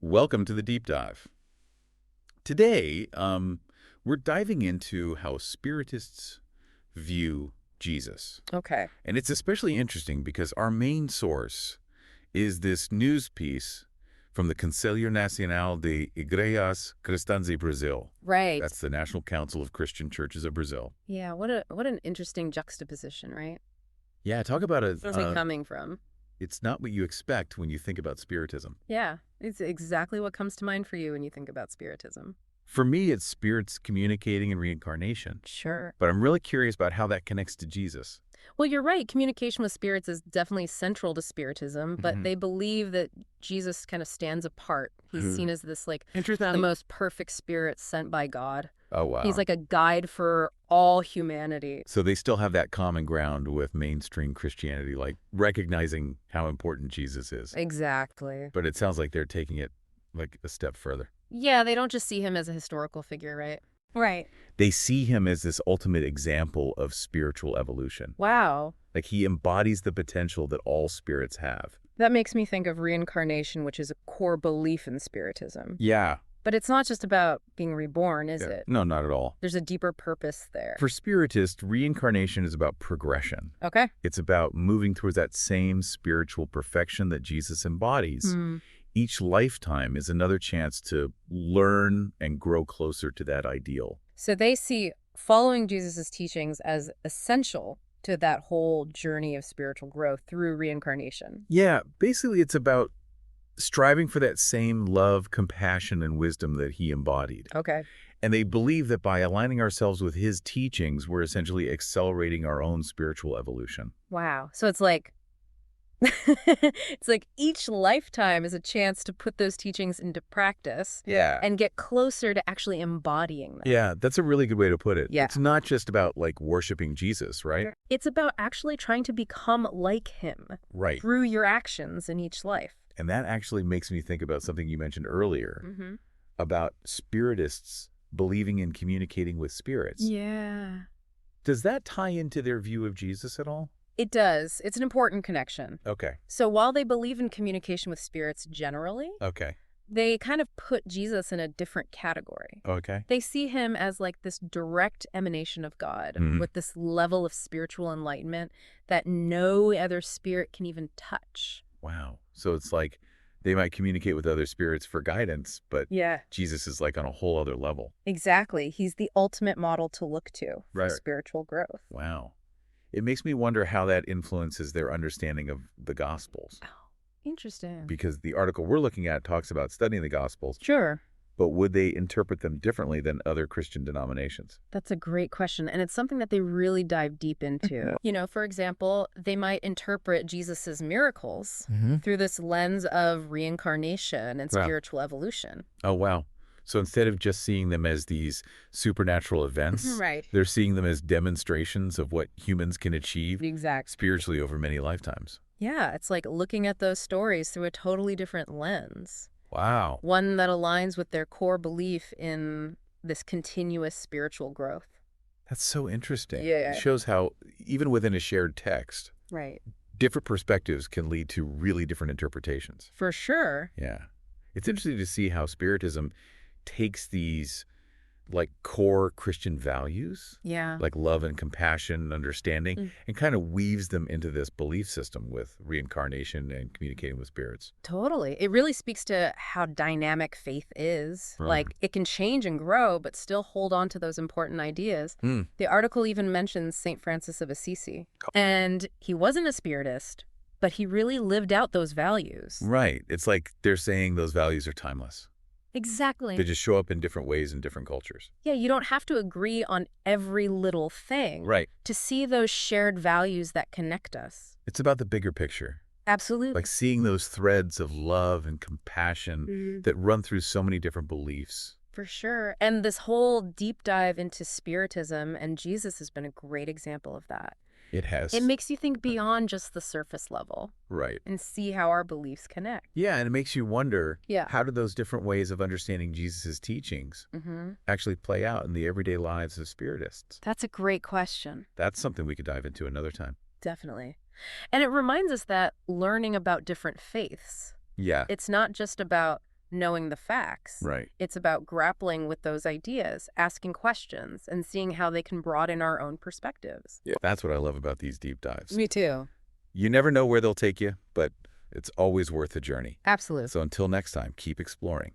Welcome to the Deep Dive. Today, we're diving into how Spiritists view Jesus. Okay. And it's especially interesting because our main source is this news piece from the Conselho Nacional de Igrejas Cristãs de Brazil. Right. That's the National Council of Christian Churches of Brazil. Yeah, what an interesting juxtaposition, right? Yeah, talk about Where's it coming from? it's not what you expect when you think about Spiritism. Yeah, it's exactly what comes to mind for you when you think about Spiritism. For me, it's spirits communicating and reincarnation. Sure. But I'm really curious about how that connects to Jesus. Well, you're right. Communication with spirits is definitely central to Spiritism, but they believe that Jesus kind of stands apart. He's seen as this, like, the most perfect spirit sent by God. Oh, wow. He's like a guide for all humanity. So they still have that common ground with mainstream Christianity, like recognizing how important Jesus is. Exactly. But it sounds like they're taking it like a step further. Yeah, they don't just see him as a historical figure, right? Right. They see him as this ultimate example of spiritual evolution. Wow. Like he embodies the potential that all spirits have. That makes me think of reincarnation, which is a core belief in Spiritism. Yeah. But it's not just about being reborn, is it? No, not at all. There's a deeper purpose there. For Spiritists, reincarnation is about progression. Okay. It's about moving towards that same spiritual perfection that Jesus embodies. Each lifetime is another chance to learn and grow closer to that ideal. So they see following Jesus' teachings as essential to that whole journey of spiritual growth through reincarnation. Yeah, basically it's about striving for that same love, compassion, and wisdom that he embodied. Okay. And they believe that by aligning ourselves with his teachings, we're essentially accelerating our own spiritual evolution. Wow. So it's like it's like each lifetime is a chance to put those teachings into practice. Yeah. And get closer to actually embodying them. Yeah, that's a really good way to put it. Yeah. It's not just about like worshiping Jesus, right? It's about actually trying to become like him. Right. Through your actions in each life. And that actually makes me think about something you mentioned earlier about Spiritists believing in communicating with spirits. Yeah. Does that tie into their view of Jesus at all? It does. It's an important connection. Okay. So while they believe in communication with spirits generally, Okay. they kind of put Jesus in a different category. Okay. They see him as like this direct emanation of God with this level of spiritual enlightenment that no other spirit can even touch. Wow. So it's like they might communicate with other spirits for guidance, but Yeah. Jesus is like on a whole other level. Exactly. He's the ultimate model to look to for spiritual growth. Wow. It makes me wonder how that influences their understanding of the Gospels. Oh, interesting. Because the article we're looking at talks about studying the Gospels, Sure. but would they interpret them differently than other Christian denominations? That's a great question, and it's something that they really dive deep into. You know, for example, they might interpret Jesus's miracles through this lens of reincarnation and spiritual evolution. Oh, wow. So instead of just seeing them as these supernatural events, Right. they're seeing them as demonstrations of what humans can achieve Exactly. spiritually over many lifetimes. Yeah, it's like looking at those stories through a totally different lens. Wow. One that aligns with their core belief in this continuous spiritual growth. That's so interesting. Yeah. It shows how, even within a shared text, Right. different perspectives can lead to really different interpretations. For sure. Yeah. It's interesting to see how Spiritism takes these like core Christian values, Yeah. like love and compassion and understanding, and kind of weaves them into this belief system with reincarnation and communicating with spirits. Totally. It really speaks to how dynamic faith is. Like, it can change and grow, but still hold on to those important ideas. The article even mentions St. Francis of Assisi. And he wasn't a spiritist, but he really lived out those values. Right. It's like they're saying those values are timeless. Exactly. They just show up in different ways in different cultures. Yeah, you don't have to agree on every little thing Right. to see those shared values that connect us. It's about the bigger picture. Absolutely. Like seeing those threads of love and compassion that run through so many different beliefs. For sure. And this whole deep dive into Spiritism and Jesus has been a great example of that. It has. It makes you think beyond just the surface level. Right. And see how our beliefs connect. Yeah, and it makes you wonder, Yeah. how do those different ways of understanding Jesus' teachings actually play out in the everyday lives of Spiritists? That's a great question. That's something we could dive into another time. Definitely. And it reminds us that learning about different faiths, Yeah. it's not just about knowing the facts. Right. It's about grappling with those ideas, asking questions, and seeing how they can broaden our own perspectives. Yeah. That's what I love about these deep dives. Me too. You never know where they'll take you, but it's always worth the journey. Absolutely. So until next time, keep exploring.